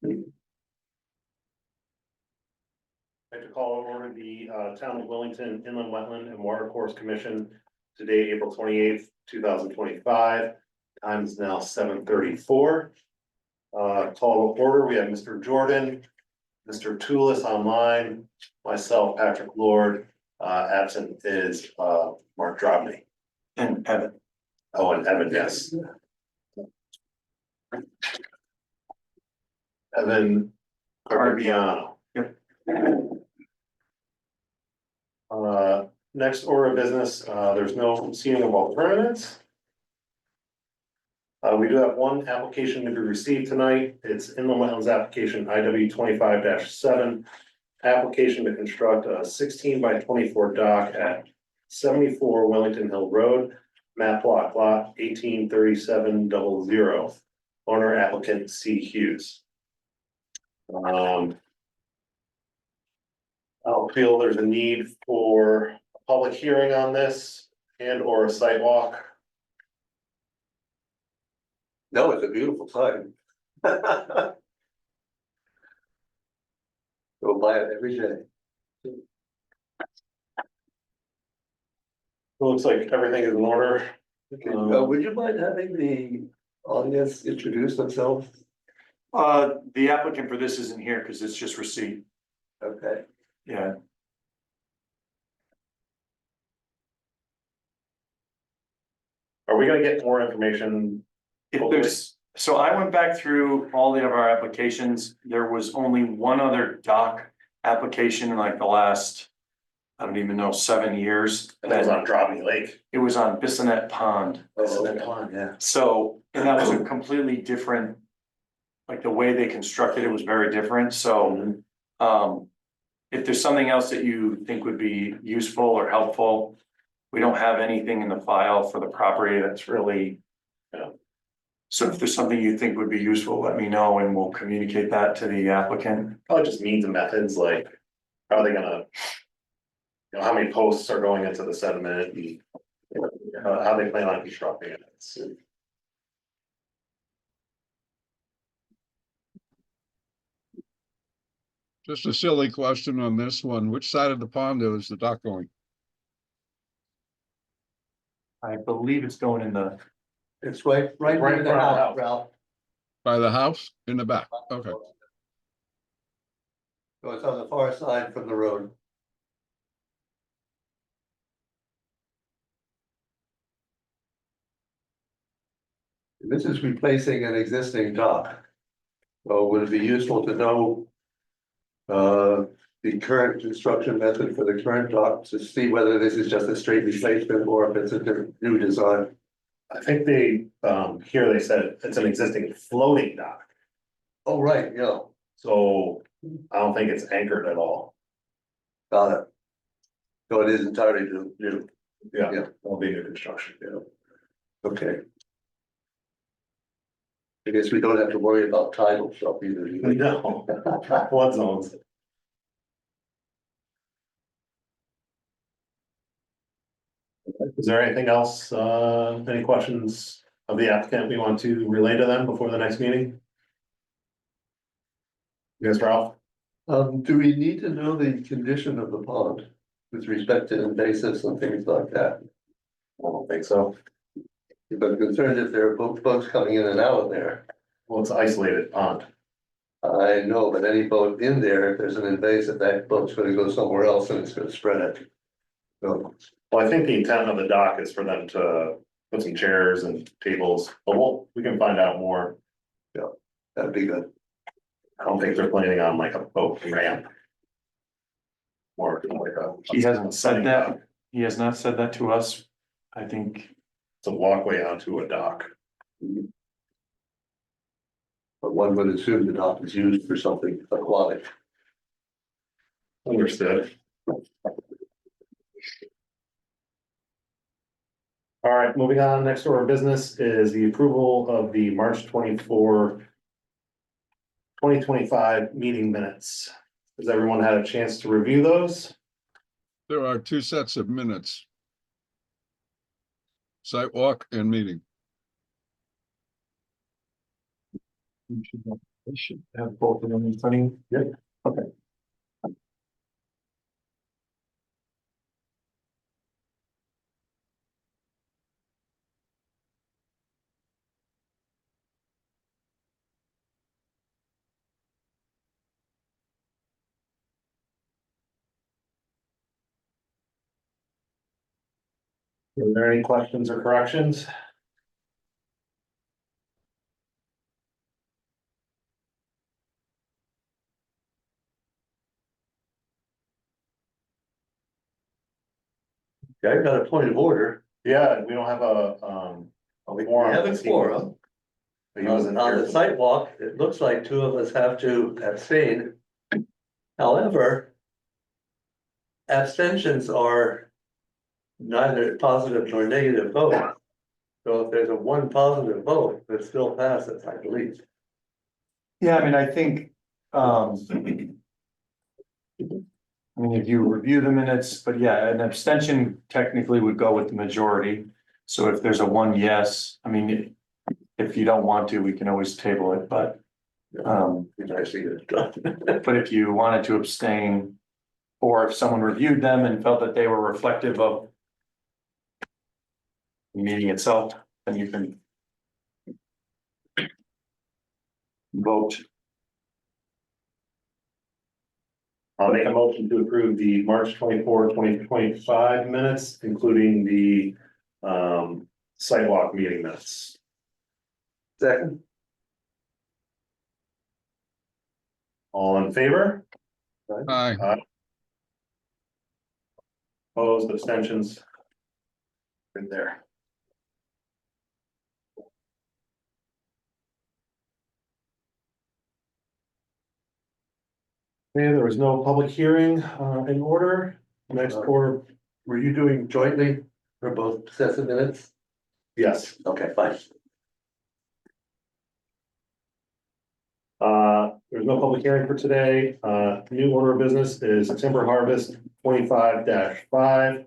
I'd like to call over the Town of Willington Inland Wetland and Watercourse Commission today, April 28th, 2025. Time is now 7:34. Call to order. We have Mr. Jordan, Mr. Toulis online, myself, Patrick Lord. Absent is Mark Drobny. And Evan. Oh, and Evan, yes. Evan Carbiano. Yep. Next order of business, there's no seating of alternates. We do have one application to be received tonight. It's Inland Wetlands application IW 25-7. Application to construct a 16 by 24 dock at 74 Wellington Hill Road, map lot 183700. Owner applicant C. Hughes. I don't feel there's a need for a public hearing on this and or a site walk. No, it's a beautiful site. Go by it every day. It looks like everything is in order. Would you mind having the audience introduce themselves? The applicant for this isn't here because it's just receipt. Okay. Yeah. Are we gonna get more information? If there's, so I went back through all of our applications. There was only one other dock application in like the last, I don't even know, 7 years. And that was on Drobny Lake. It was on Bissonnet Pond. Yeah. So, and that was a completely different, like the way they constructed it was very different. So, if there's something else that you think would be useful or helpful, we don't have anything in the file for the property that's really. So if there's something you think would be useful, let me know and we'll communicate that to the applicant. Probably just means and methods, like, how are they gonna? You know, how many posts are going into the sediment and how they plan on constructing it. Just a silly question on this one. Which side of the pond is the dock going? I believe it's going in the, It's right Right near in the front of the house, house. Ralph. By the house in the back? Okay. So it's on the far side from the road. This is replacing an existing dock. So would it be useful to know the current construction method for the current dock to see whether this is just a straight replacement or if it's a new design? I think they, here they said it's an existing floating dock, Oh, right, yeah, so I don't think it's anchored at all. got it. So it is entirely new, Yeah, Yeah. it'll be new construction, yeah. okay. I guess we don't have to worry about tidal stuff either. do we? No, flood zones. Is there anything else, any questions of the applicant we want to relay to them before the next meeting? Yes, Ralph? Do we need to know the condition of the pond with respect to invasives and things like that? I don't think so. But I'm concerned if there are boats coming in and out of there. Well, it's an isolated pond. I know, but any boat in there, if there's an invasive, that boat's gonna go somewhere else and it's gonna spread it. So, Well, I think the intent of the dock is for them to put some chairs and tables, but we can find out more. that'd be good. I don't think they're planning on like a boat ramp. Or like a. he hasn't said that. He has not said that to us. I think, It's a walkway onto a dock. But one would assume the dock is used for something aquatic. Understood. All right, moving on, next order of business is the approval of the March 24, 2025 meeting minutes. Has everyone had a chance to review those? There are 2 sets of minutes. Site walk and meeting. We should have both of them in front of you. Yep. Okay. Are there any questions or corrections? I got a point of order. Yeah, we don't have We quorum. have a quorum. He wasn't On here. the sidewalk, it looks like two of us have to abstain. However, abstentions are neither positive nor negative vote. So if there's a one positive vote, it still passes, I believe. Yeah, I mean, I think, I mean, if you review the minutes, but yeah, an abstention technically would go with the majority. So if there's a one yes, I mean, if you don't want to, we can always table it, but. I see it done. But if you wanted to abstain, or if someone reviewed them and felt that they were reflective of the meeting itself, then you can vote. I'll make a motion to approve the March 24, 2025 minutes, including the sidewalk meeting minutes. Second, All in favor? Aye. Opposed, abstentions? Good there. Okay, there was no public hearing in order. Next order, were you doing jointly for both sets of minutes? yes. Okay, fine. There's no public hearing for today. New order of business is timber harvest 25-5.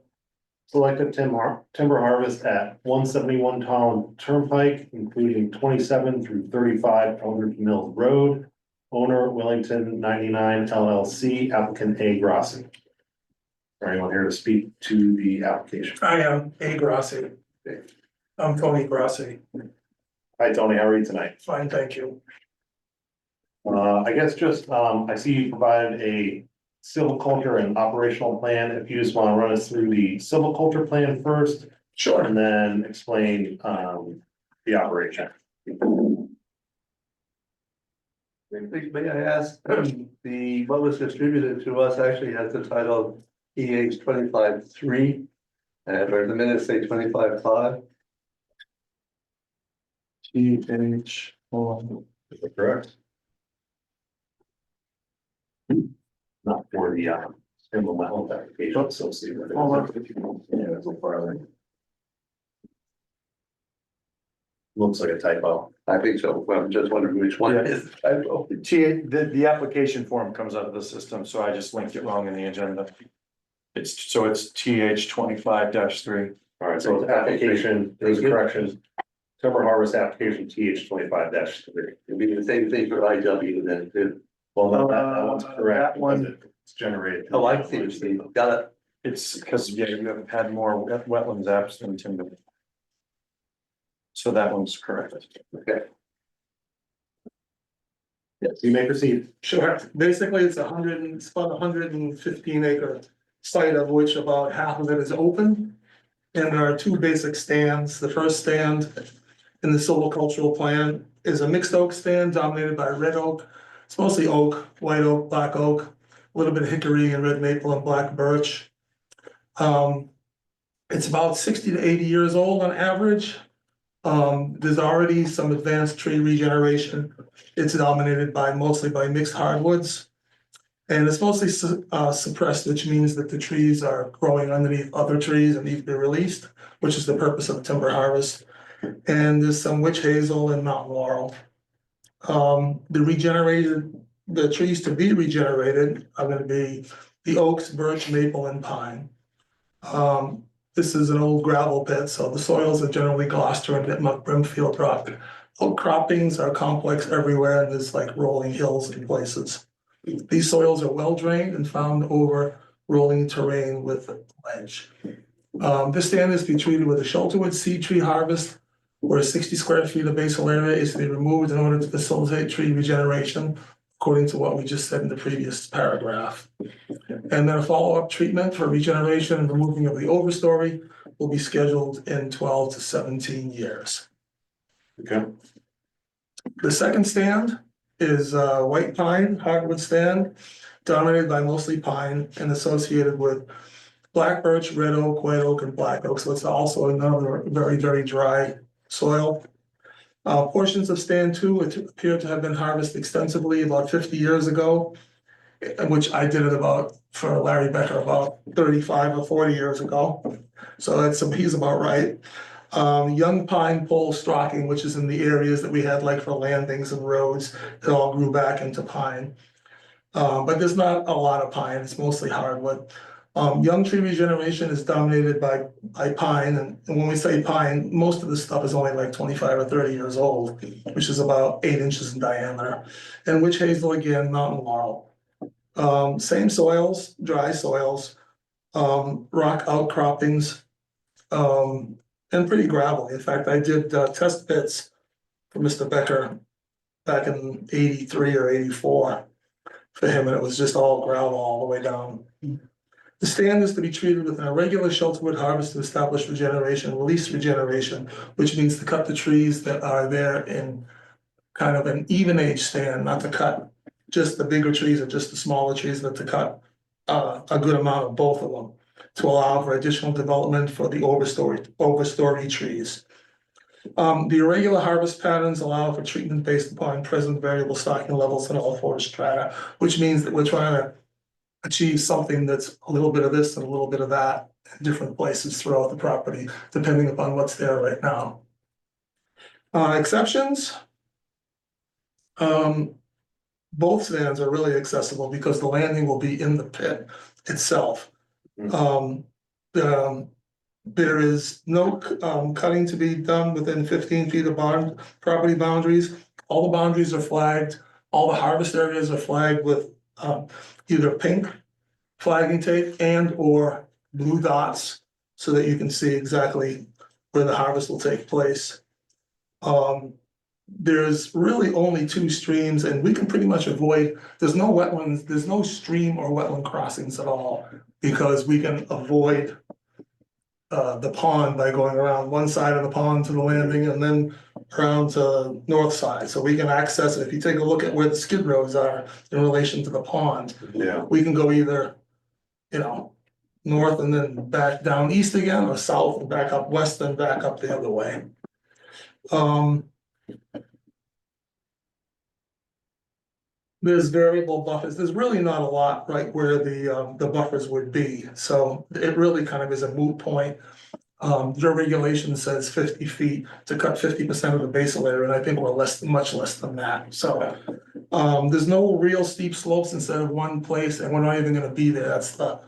Selective timber harvest at 171 Tolland Turnpike, including 27 through 35 Eldridge Mills Road. Owner Willington 99 LLC, applicant A. Grossi. Is there anyone here to speak to the application? I am A. Grossi. I'm Tony Grossi. Hi, Tony, how are you tonight? Fine, thank you. I guess just, I see you provided a silviculture and operational plan. If you just want to run us through the silviculture plan first. Sure. And then explain, the operation. May I ask, what was distributed to us actually has the title EH 25-3. And where the minutes say 25-5. TH. Is that correct? Not for the, inland wetland application associated with it. Yeah, that's a far. Looks like a typo. I think so. Well, I'm just wondering which one Yeah. is the typo. The application form comes out of the system, so I just linked it wrong in the agenda. It's TH 25-3. All right, so it's application, there's a correction. Timber harvest application TH 25-3. It'd be the same thing for IW then too. Well, no, that one's correct. That one- because It's generated. Oh, I see what you mean. Got it. It's because, yeah, you haven't had more wetlands apps than timber. So that one's correct. Okay. Yes, you may proceed. Sure. Basically, it's about 115 acre site, of which about half of it is open. And there are two basic stands. The first stand in the silvicultural plan is a mixed oak stand dominated by red oak. It's mostly oak, white oak, black oak, a little bit of hickory and red maple and black birch. It's about 60 to 80 years old on average. There's already some advanced tree regeneration. It's dominated mostly by mixed hardwoods. And it's mostly suppressed, which means that the trees are growing underneath other trees and need to be released, which is the purpose of timber harvest. And there's some witch hazel and mountain laurel. The trees to be regenerated are gonna be the oaks, birch, maple, and pine. This is an old gravel pit, so the soils are generally Gloucester and Bitmuck Brimfield rock. outcroppings are complex everywhere, and there's like rolling hills in places. These soils are well drained and found over rolling terrain with ledge. This stand is to be treated with a shelterwood seed tree harvest, where 60 square feet of basal area is to be removed in order to facilitate tree regeneration, according to what we just said in the previous paragraph. And then a follow-up treatment for regeneration and removing of the overstory will be scheduled in 12 to 17 years. Okay. The second stand is white pine hardwood stand, dominated by mostly pine and associated with black birch, red oak, white oak, and black oak. So it's also another very, very dry soil. Portions of stand 2 appear to have been harvested extensively about 50 years ago, which I did it about for Larry Becker about 35 or 40 years ago. So he's about right. Young pine pole stalking, which is in the areas that we had like for landings and roads, it all grew back into pine. But there's not a lot of pine, it's mostly hardwood. Young tree regeneration is dominated by pine, and when we say pine, most of this stuff is only like 25 or 30 years old, which is about 8 inches in diameter. And witch hazel again, mountain laurel. Same soils, dry soils, rock outcroppings, and pretty gravelly. In fact, I did test pits for Mr. Becker back in 83 or 84 for him, and it was just all gravel all the way down. The stand is to be treated with an irregular shelterwood harvest to establish regeneration, release regeneration, which means to cut the trees that are there in kind of an even age stand, not to cut just the bigger trees or just the smaller trees, but to cut a good amount of both of them to allow for additional development for the overstory trees. The irregular harvest patterns allow for treatment based upon present variable stocking levels in all 4 strata, which means that we're trying to achieve something that's a little bit of this and a little bit of that in different places throughout the property, depending upon what's there right now. Exceptions. Both stands are really accessible because the landing will be in the pit itself. There is no cutting to be done within 15 feet of property boundaries. All the boundaries are flagged. All the harvest areas are flagged with either pink flagging tape and or blue dots so that you can see exactly where the harvest will take place. There's really only 2 streams, and we can pretty much avoid, there's no wetlands, there's no stream or wetland crossings at all, because we can avoid the pond by going around one side of the pond to the landing and then around to the north side. So we can access it. If you take a look at where the skid rows are in relation to the pond, Yeah. we can go either, north and then back down east again, or south and back up west and back up the other way. There's variable buffers. There's really not a lot right where the buffers would be. So it really kind of is a moot point. Your regulation says 50 feet to cut 50% of the basal area, and I think we're much less than that. So there's no real steep slopes instead of one place, and we're not even gonna be there. That's the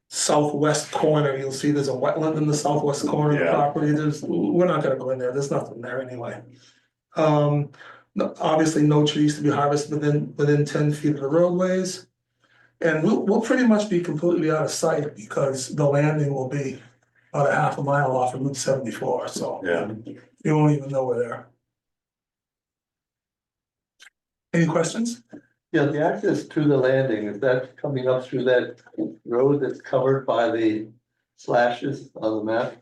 southwest corner. You'll see there's a wetland in the southwest corner of the property. We're not gonna go in there. There's nothing there anyway. Obviously no trees to be harvested within 10 feet of the roadways. And we'll pretty much be completely out of sight because the landing will be about a half a mile off of Route 74, so you won't even know we're there. Any questions? Yeah, the access to the landing, is that coming up through that road that's covered by the slashes on the map?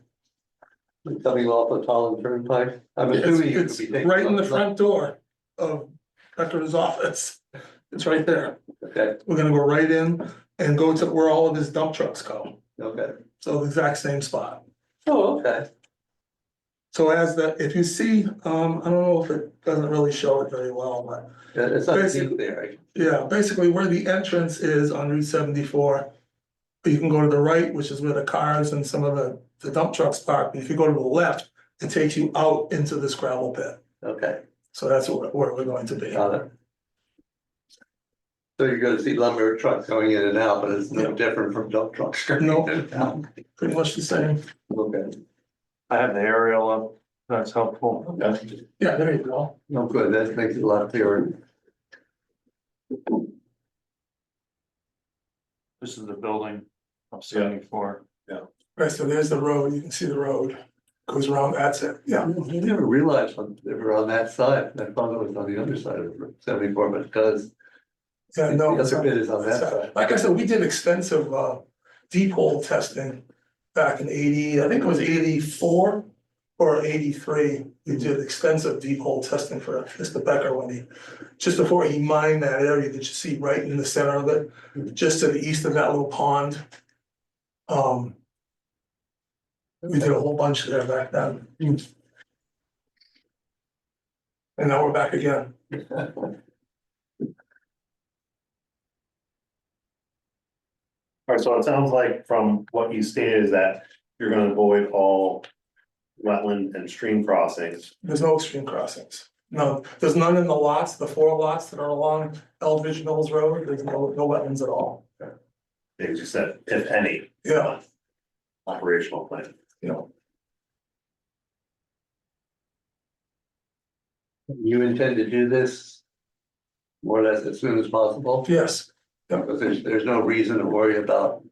Coming off of Holland Turnpike? I'm assuming It's right in the front door of Becker's office. It's right there. Okay, We're gonna go right in and go to where all of his dump trucks go. okay. So the exact same spot. Oh, okay. So if you see, I don't know if it doesn't really show it very well, but Yeah, it's not Basically- deep there. yeah, basically where the entrance is on Route 74. You can go to the right, which is where the cars and some of the dump trucks park. If you go to the left, it takes you out into this gravel pit. Okay, So that's where we're going to be. got it. So you're gonna see lumber trucks going in and out, but it's no Yeah. different from dump trucks. going No. in and out. Pretty much the same. Okay, I have the aerial up. That's helpful. Yeah, there you go. No, good, that makes it a lot clearer. This is the building of 74. Right, so there's the road, you can see the road, goes around, that's it, yeah. I never realized they were on that side, I thought it was on the other side of 74, but because Yeah, the no, other bit is on that side. like I said, we did extensive deep hole testing back in 80, I think it was 84 or 83. We did extensive deep hole testing for Mr. Becker when he, just before he mined that area that you see right in the center of it, just to the east of that little pond. We did a whole bunch there back then. And now we're back again. All right, so it sounds like from what you stated is that you're gonna avoid all wetland and stream crossings. There's no extreme crossings. No, there's none in the lots, the 4 lots that are along Eldridge Mills Road, there's no wetlands at all. As you said, if any. Yeah. Operational plan. You know, You intend to do this more or less as soon as possible? yes, Because there's no reason to worry about,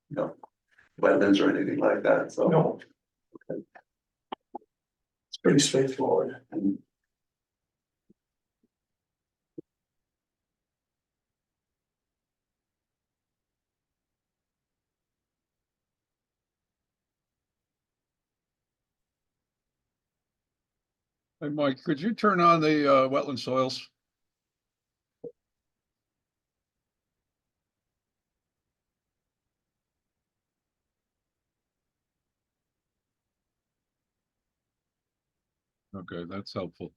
you know, wetlands or anything like that, so. no. It's pretty straightforward. Hey, Mike, could you turn on the wetland soils? Okay, that's helpful.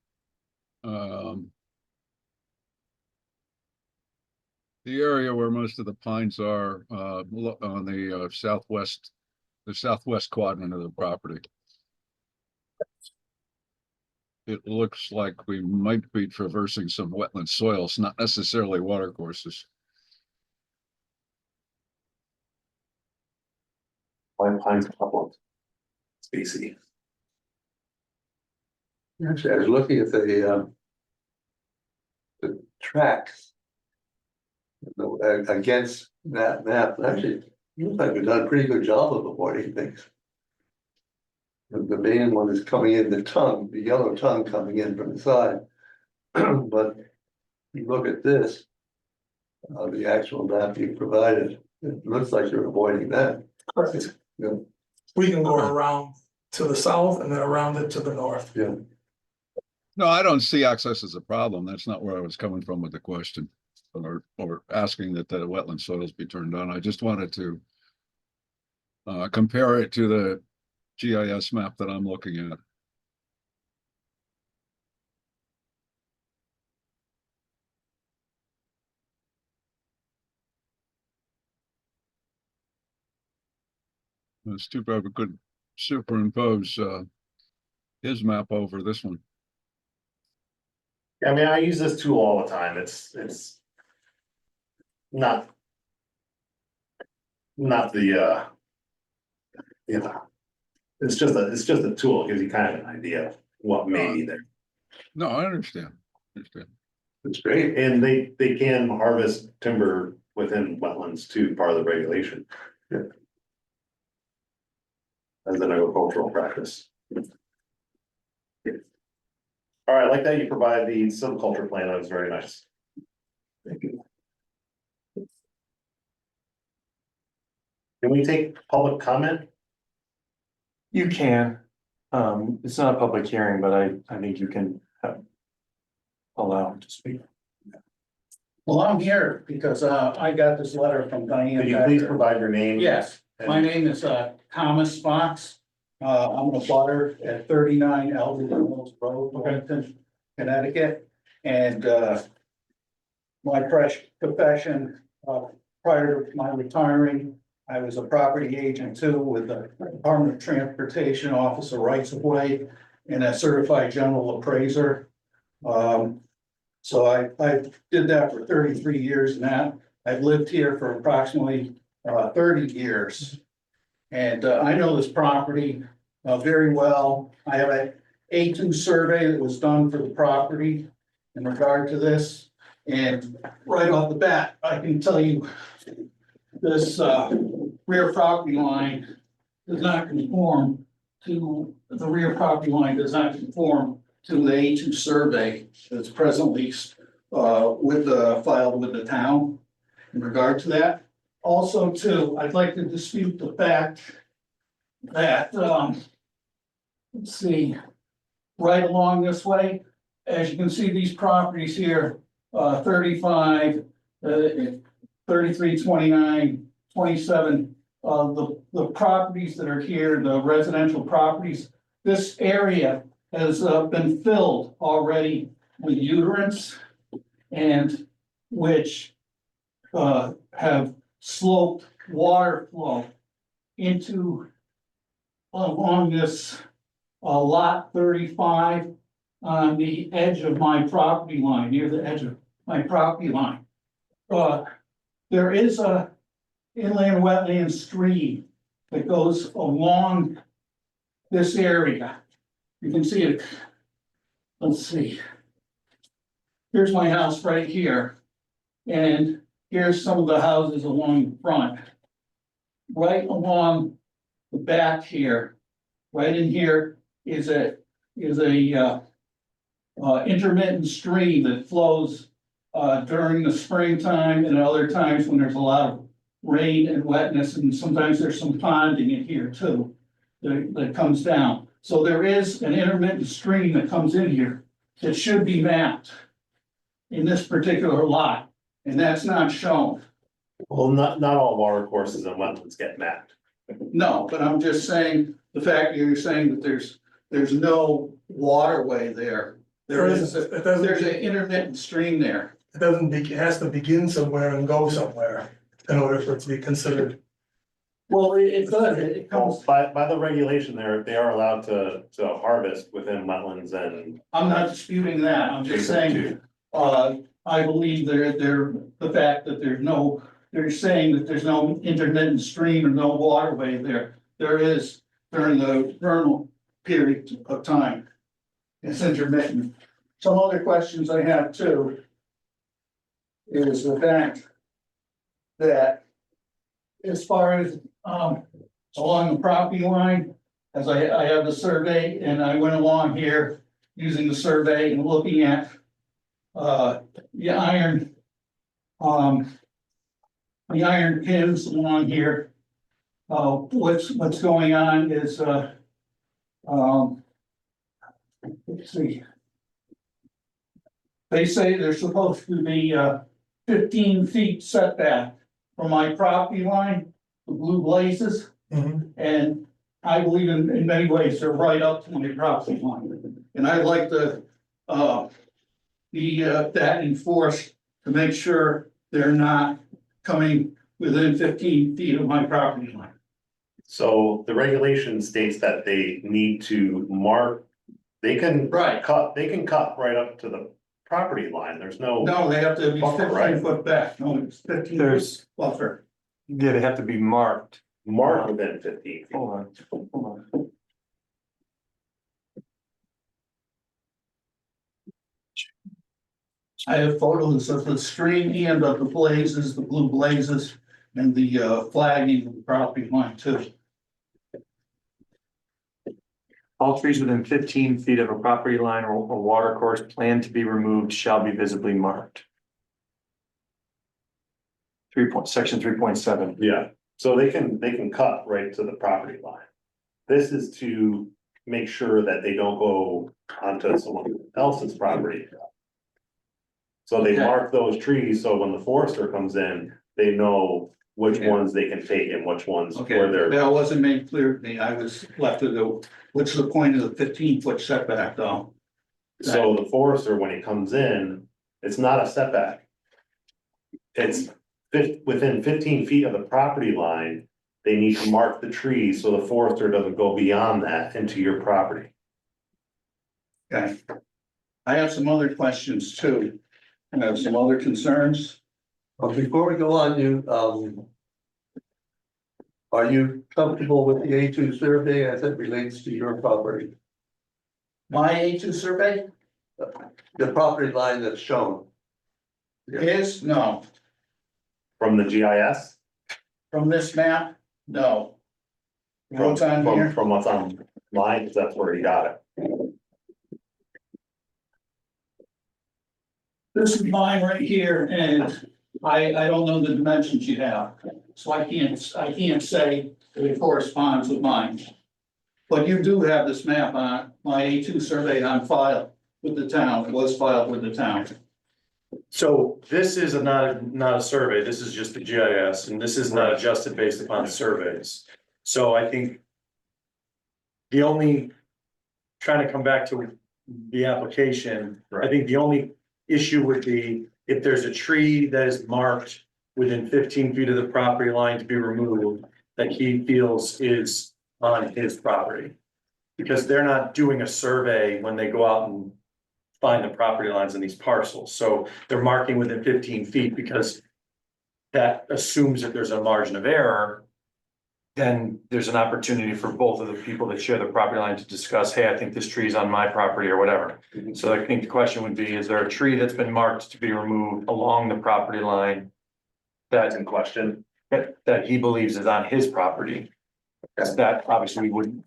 The area where most of the pines are, on the southwest quadrant of the property. It looks like we might be traversing some wetland soils, not necessarily water courses. White pines a couple of species. Actually, I was looking at the tracks. Against that map, actually, it looks like we've done a pretty good job of avoiding things. The main one is coming in the tongue, the yellow tongue coming in from the side. But you look at this, the actual map you provided, it looks like you're avoiding that. Correct. Yeah. We can go around to the south and then around it to the north. Yeah. No, I don't see access as a problem. That's not where I was coming from with the question. Or asking that the wetland soils be turned on. I just wanted to compare it to the GIS map that I'm looking at. It's too bad we could superimpose his map over this one. I mean, I use this tool all the time. It's not the you know, it's just a tool, it gives you kind of an idea of what may be there. No, I understand. It's great. And they can harvest timber within wetlands too, part of the regulation. Yeah. As an agricultural practice. All right, I like that you provide the silviculture plan, that was very nice. Thank you. Can we take public comment? You can. It's not a public hearing, but I think you can allow him to speak. Well, I'm here because I got this letter from Diane. Could you please Becker. provide your name? Yes, my name is Thomas Fox. I'm a butter at 39 Eldridge Mills Road, Willington, Connecticut. And my profession, prior to my retiring, I was a property agent too with the Department of Transportation Office of Rights of Way and a certified general appraiser. So I did that for 33 years now. I've lived here for approximately 30 years. And I know this property very well. I have A2 survey that was done for the property in regard to this. And right off the bat, I can tell you this rear property line does not conform to, the rear property line does not conform to the A2 survey that's presently filed with the town in regard to that. Also, too, I'd like to dispute the fact that, let's see, right along this way, as you can see, these properties here, 35, 33, 29, 27, the properties that are here, the residential properties, this area has been filled already with uterants and which have sloped water flow into along this lot 35 on the edge of my property line, near the edge of my property line. There is a inland wetland stream that goes along this area. You can see it. Let's see. Here's my house right here. And here's some of the houses along the front. Right along the back here, right in here is a intermittent stream that flows during the springtime and other times when there's a lot of rain and wetness, and sometimes there's some ponding in here too that comes down. So there is an intermittent stream that comes in here that should be mapped in this particular lot, and that's not shown. Well, not all water courses and wetlands get mapped. No, but I'm just saying, the fact you're saying that there's no waterway there. There's an intermittent stream there. It has to begin somewhere and go somewhere in order for it to be considered. Well, it does, it Well, comes, by the regulation there, they are allowed to harvest within wetlands and. I'm not disputing that, I'm just saying, I believe the fact that they're saying that there's no intermittent stream and no waterway there. There is during the vernal period of time. It's intermittent. Some other questions I have too is the fact that as far as along the property line, as I have the survey and I went along here using the survey and looking at the iron pins along here. What's going on is let's see. They say they're supposed to be 15 feet setback from my property line, the blue blazes. And I believe in many ways they're right up to my property line. And I'd like to that enforced to make sure they're not coming within 15 feet of my property line. So the regulation states that they need to mark, they can Right. cut right up to the property line. There's no. No, they have to be Buffer, 15 right? foot back. No, it's 15 There's- foot buffer. Yeah, they have to be marked. Mark within 15 feet. Hold on. I have photos of the stream and of the blazes, the blue blazes, and the flagging of the property line too. All trees within 15 feet of a property line or a water course planned to be removed shall be visibly marked. Section 3.7. Yeah, so they can cut right to the property line. This is to make sure that they don't go onto someone else's property. So they Okay. mark those trees, so when the forester comes in, they know which Okay. ones they can take and which ones Okay, where they're. that wasn't made clear to me. I was left to go, what's the point of the 15 foot setback though? So the forester, when he comes in, it's not a setback. It's within 15 feet of the property line, they need to mark the trees so the forester doesn't go beyond that into your property. Okay. I have some other questions too. I have some other concerns. But before we go on, are you comfortable with the A2 survey as it relates to your property? My A2 survey The property line that's shown. is, no, From the GIS? from this map, no. From, What's on here? from what's on mine, 'cause that's where he got it. This is mine right here, and I don't know the dimensions you have, so I can't say that it corresponds with mine. But you do have this map on, my A2 survey on file with the town, it was filed with the town. So this is not a survey, this is just the GIS, and this is not adjusted based upon surveys. So I think the only, trying to come back to the application, I think the only issue would be if there's a tree that is marked within 15 feet of the property line to be removed, that he feels is on his property. Because they're not doing a survey when they go out and find the property lines in these parcels, so they're marking within 15 feet because that assumes that there's a margin of error. Then there's an opportunity for both of the people that share the property line to discuss, hey, I think this tree is on my property or whatever. So I think the question would be, is there a tree that's been marked to be removed along the property line That's in question. that he believes is on his property? That obviously we wouldn't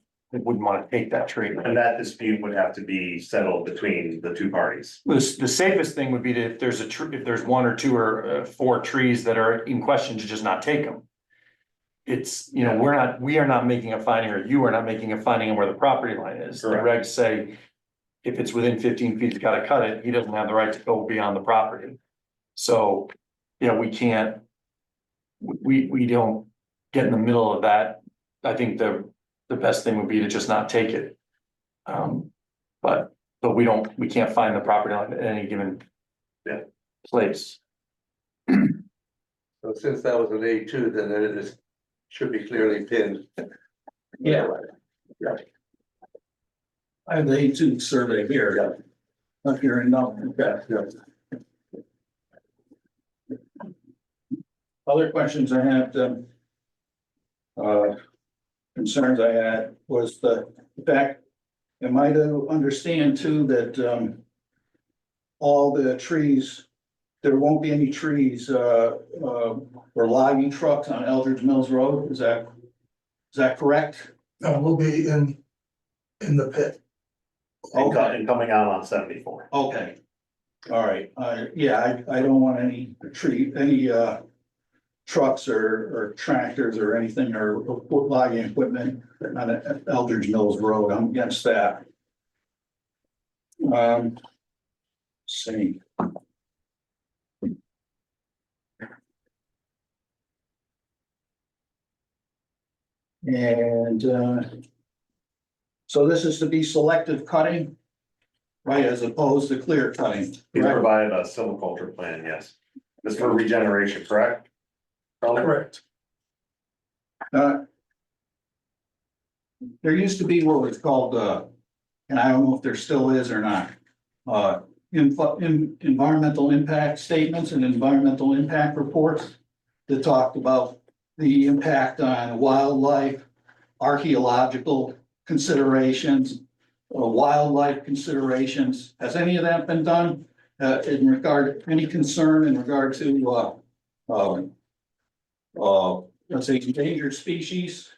want to take that tree. And that dispute would have to be settled between the two parties. The safest thing would be to, if there's a tree, if there's one or two or four trees that are in question, to just not take them. It's, you know, we are not making a finding, or you are not making a finding on where the property line is. The Correct. regs say if it's within 15 feet, you gotta cut it. He doesn't have the right to go beyond the property. So, you know, we can't, we don't get in the middle of that. I think the best thing would be to just not take it. But we can't find the property line at any given place. So since that was an A2, then it is, should be clearly pinned. Yeah. I have the A2 survey here. Up here in Nutley. Other questions I had, concerns I had was the fact, am I to understand too that, all the trees, there won't be any trees, or logging trucks on Eldridge Mills Road, is that correct? We'll be in the pit. And coming out on 74. Okay. All right, yeah, I don't want any trucks or tractors or anything or logging equipment on Eldridge Mills Road, I'm against that. See. And, so this is to be selective cutting, right, as opposed to clear cutting. He correct? provided a silviculture plan, yes. This for regeneration, correct? Correct. There used to be what was called, and I don't know if there still is or not, environmental impact statements and environmental impact reports that talked about the impact on wildlife, archaeological considerations, wildlife considerations. Has any of that been done in regard, any concern in regard to let's say endangered species?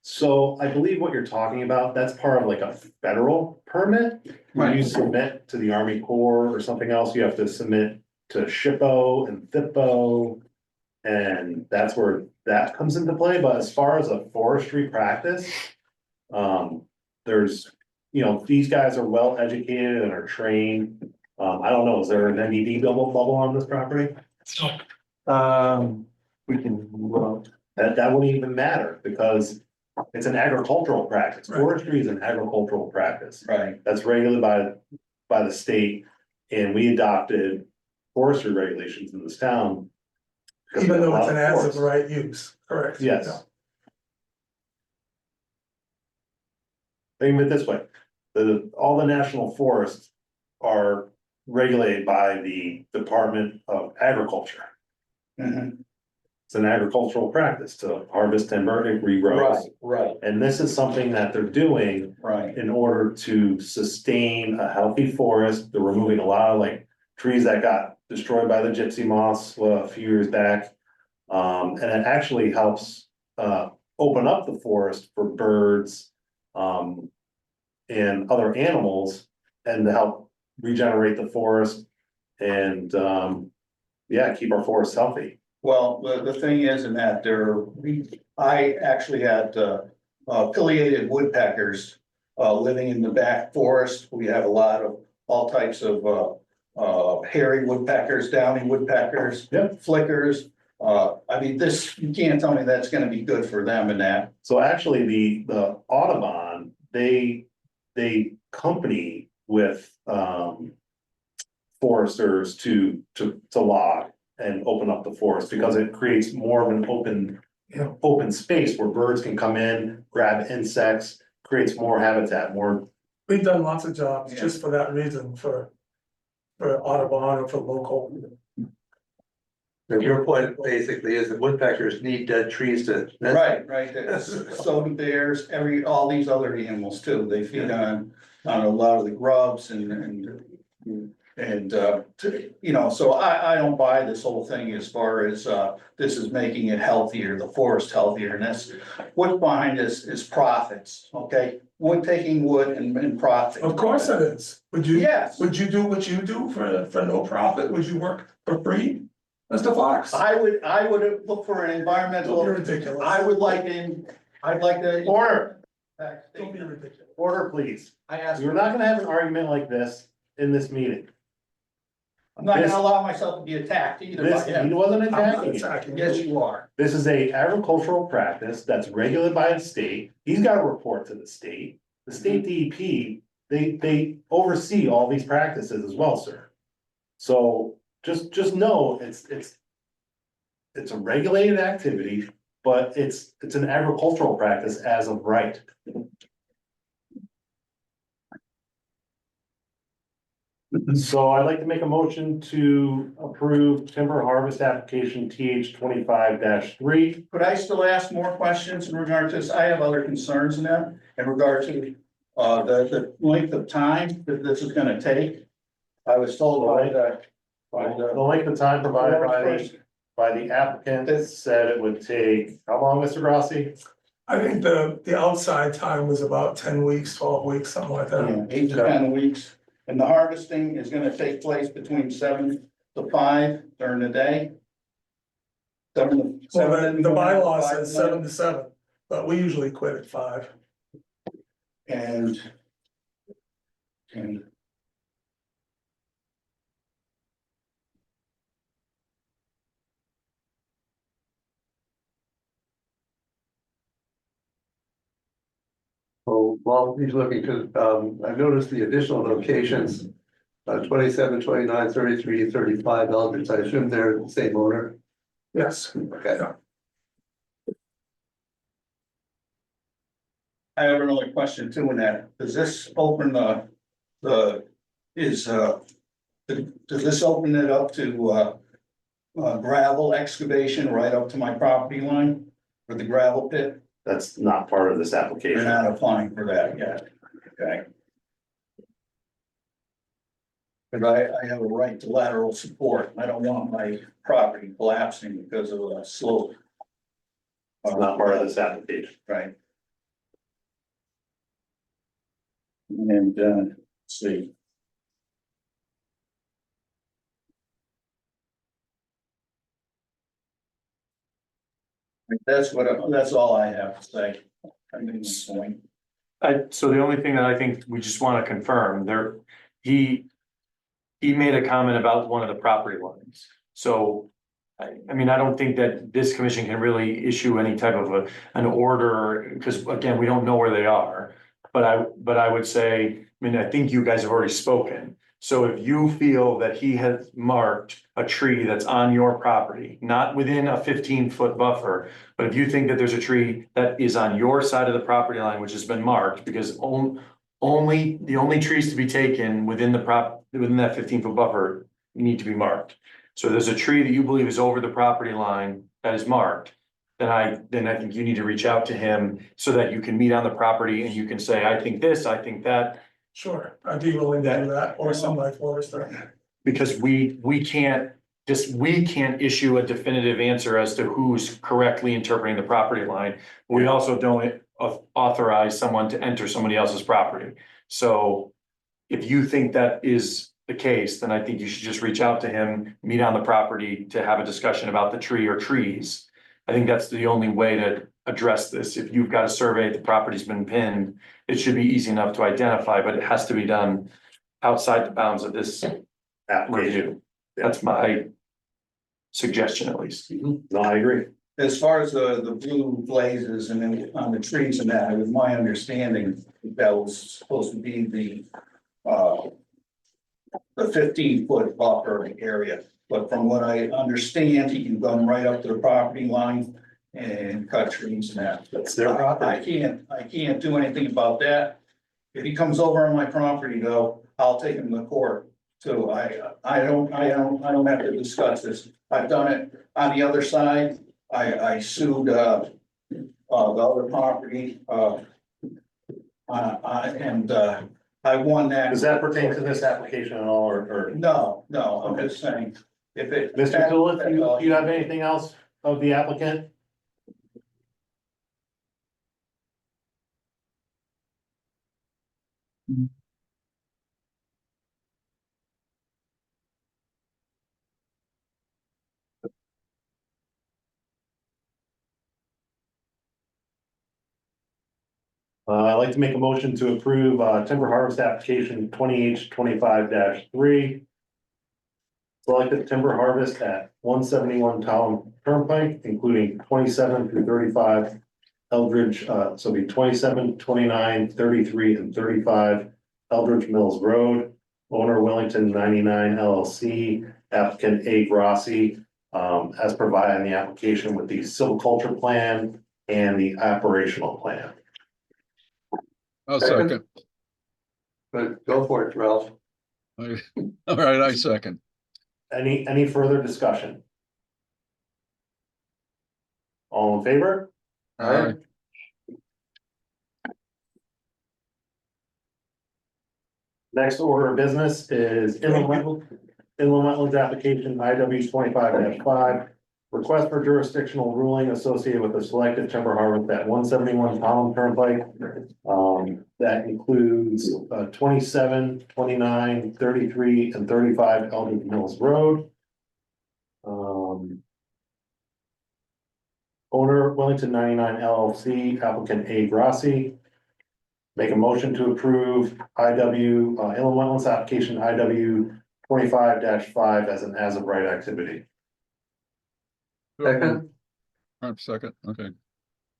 So I believe what you're talking about, that's part of like a federal permit. When you submit to the Army Corps or something else, you have to submit to SHPO and THPO. And that's where that comes into play, but as far as a forestry practice. There's, you know, these guys are well educated and are trained. I don't know, is there an NDD bubble on this property? We can, well, That wouldn't even matter because it's an agricultural practice. Right. Forestry is an agricultural practice. Right. That's regulated by the state, and we adopted forestry regulations in this town. because Even we have though a it's lot an of as of forests. right use, correct? Yes. Think of it this way, all the national forests are regulated by the Department of Agriculture. Mhm. it's an agricultural practice to harvest timber and regrowth. Right, And this is something that they're doing right. in order to sustain a healthy forest. They're removing a lot of like trees that got destroyed by the gypsy moths a few years back. And it actually helps open up the forest for birds and other animals, and to help regenerate the forest and yeah, keep our forests healthy. Well, the thing is in that I actually had pileated woodpeckers living in the back forest. We have a lot of all types of hairy woodpeckers, downy woodpeckers. Yep. Flickers. I mean, you can't tell me that's gonna be good for them and that. So actually, the Audubon, they company with foresters to log and open up the forest, because it creates more of an open space where birds can come in, grab insects, creates more habitat, more. We've done lots of jobs Yeah. just for that reason, for Audubon or for local. And your point basically is that woodpeckers need dead trees to. Right, so do bears, all these other animals too, they feed on a lot of the grubs and, you know, so I don't buy this whole thing as far as, this is making it healthier, the forest healthier, and that's, what's behind this is profits, okay? Wood, taking wood and profit. Of course it is. Would you? Yes. Would you do what you do for no profit? Would you work for free? Mr. Fox? I would look for an environmental, Don't be ridiculous. I'd like to. Order, Don't be ridiculous. order, please. I asked, We're not gonna have an argument like this in this meeting. I'm not gonna allow myself to be attacked either This, by he him. wasn't I'm not attacking you. attacking Yes, you. you are. This is a agricultural practice that's regulated by the state. He's got to report to the state. The state DEP, they oversee all these practices as well, sir. So just know it's a regulated activity, but it's an agricultural practice as of right. So I'd like to make a motion to approve timber harvest application TH 25-3. Could I still ask more questions in regard to this? I have other concerns in that, in regard to, the length of time that this is gonna take. I was told by The the. length of time provided by the applicant said it would take, how long, Mr. Grassi? I think the outside time was about 10 weeks, 12 weeks, something like that. 8 to 10 weeks, and the harvesting is gonna take place between 7 to 5 during the day. Well, the bylaw says 7 to 7, but we usually quit at 5. And. Oh, while he's looking to, I noticed the additional locations. 27, 29, 33, 35 elements, I assume they're the same owner. Yes. Okay. I have another question too in that, does this open does this open it up to, gravel excavation right up to my property line for the gravel pit? That's not part of this You're application. not applying for that yet, okay? But I have a right to lateral support, I don't want my property collapsing because of a slope. It's not part of this application. Right. And, let's see. That's all I have to say. I'm in this point. So the only thing that I think we just want to confirm there, he made a comment about one of the property lines. So, I mean, I don't think that this commission can really issue any type of an order, because again, we don't know where they are. But I would say, I mean, I think you guys have already spoken. So if you feel that he has marked a tree that's on your property, not within a 15-foot buffer, but if you think that there's a tree that is on your side of the property line, which has been marked, because the only trees to be taken within that 15-foot buffer need to be marked. So there's a tree that you believe is over the property line that is marked, then I think you need to reach out to him so that you can meet on the property and you can say, I think this, I think that. Sure, I'd be willing to do that, or somebody forester. Because we can't issue a definitive answer as to who's correctly interpreting the property line. We also don't authorize someone to enter somebody else's property. So if you think that is the case, then I think you should just reach out to him, meet on the property to have a discussion about the tree or trees. I think that's the only way to address this. If you've got a survey, the property's been pinned, it should be easy enough to identify, but it has to be done outside the bounds of this Application. review. That's my suggestion at least. No, I agree. As far as the blue blazes and then on the trees and that, it was my understanding that was supposed to be the 15-foot buffer area. But from what I understand, he can come right up to the property line and cut trees and that. That's their property. I can't do anything about that. If he comes over on my property though, I'll take him to court. So I don't have to discuss this. I've done it on the other side. I sued the other property and I won that. Does that pertain to this application at all, or? No, I'm just saying, if it. Mr. Tulip, do you have anything else of the applicant? I'd like to make a motion to approve timber harvest application 20H25-3. Selected timber harvest at 171 Town Turnpike, including 27 through 35 Eldridge, so it'll be 27, 29, 33, and 35 Eldridge Mills Road. Owner Willington 99 LLC, applicant A. Grossi, as provided in the application with the silviculture plan and the operational plan. I'll second. But go for it, Ralph. All right, I second. Any further discussion? All in favor? Aye. Next order of business is inland wetlands application IW 25-5. Request for jurisdictional ruling associated with the selected timber harvest at 171 Town Turnpike. That includes 27, 29, 33, and 35 Eldridge Mills Road. Owner Willington 99 LLC, applicant A. Grossi. Make a motion to approve IW inland wetlands application IW 25-5 as an as of right activity. Second. Second, okay.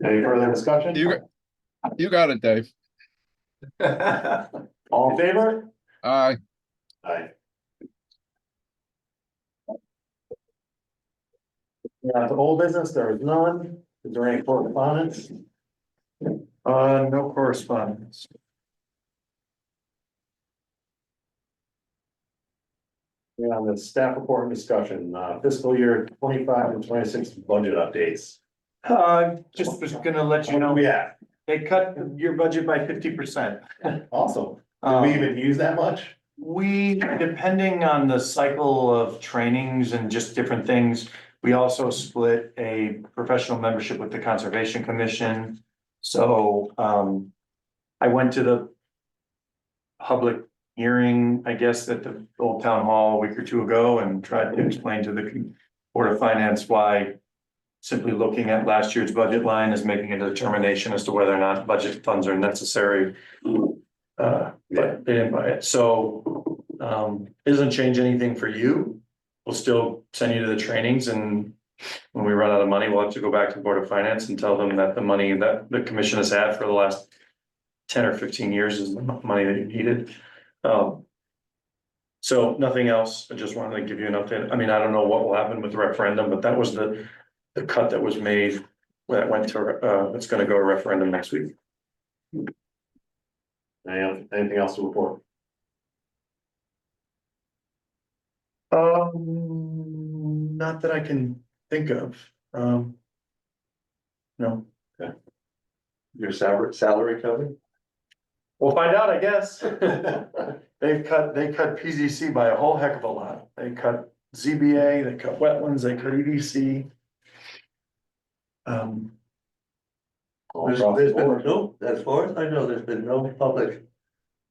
Any further discussion? You got it, Dave. All in favor? Aye. Aye. Now to old business, there is none. Is there any correspondence? No correspondence. Yeah, on the staff report and discussion, fiscal year 25 and 26 budget updates. Just was gonna let you know, Yeah, they cut your budget by 50%. awesome. Did we even use that much? We, depending on the cycle of trainings and just different things, we also split a professional membership with the Conservation Commission. So, I went to the public hearing, I guess, at the old town hall a week or two ago and tried to explain to the Board of Finance why simply looking at last year's budget line is making a determination as to whether or not budget funds are necessary. But they didn't buy it, so it doesn't change anything for you. We'll still send you to the trainings, and when we run out of money, we'll have to go back to the Board of Finance and tell them that the money that the commission has had for the last 10 or 15 years is the money that you needed. So nothing else. I just wanted to give you an update. I mean, I don't know what will happen with the referendum, but that was the cut that was made that went to it's going to go to referendum next week. Anything else to report? Not that I can think of. No, Your salary covered? we'll find out, I guess. They cut PZC by a whole heck of a lot. They cut ZBA, they cut wetlands, they cut EDC. There's been no, as far as I know, there's been no public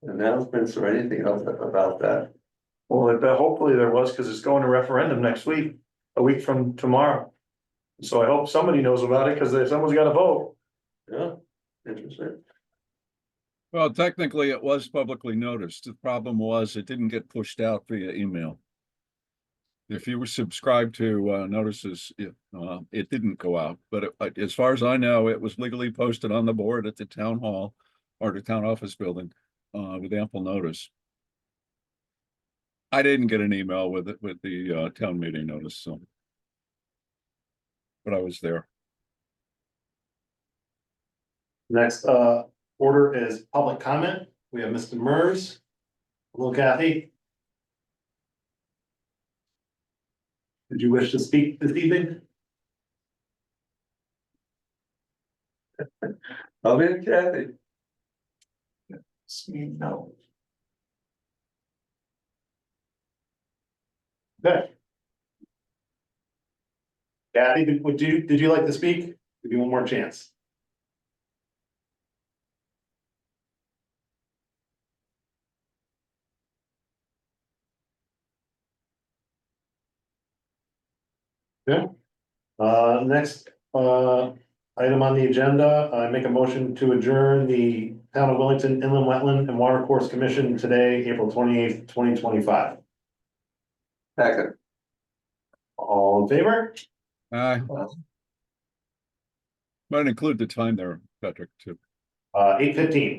announcements or anything else about that. Well, hopefully there was, because it's going to referendum next week, a week from tomorrow. So I hope somebody knows about it, because someone's got to vote. Yeah, interesting. Well, technically, it was publicly noticed. The problem was it didn't get pushed out via email. If you were subscribed to notices, it didn't go out. But as far as I know, it was legally posted on the board at the town hall or the town office building with ample notice. I didn't get an email with it with the town meeting notice, so. But I was there. Next, order is public comment. We have Mr. Mers. Hello, Kathy. Did you wish to speak this evening? I'm in, Kathy. No. Okay. Kathy, did you like to speak? Give you one more chance. Okay. Next, item on the agenda, I make a motion to adjourn the Town of Willington Inland Wetland and Watercourse Commission today, April 28th, 2025. Second. All in favor? Might include the time there, Patrick, too. 8:15.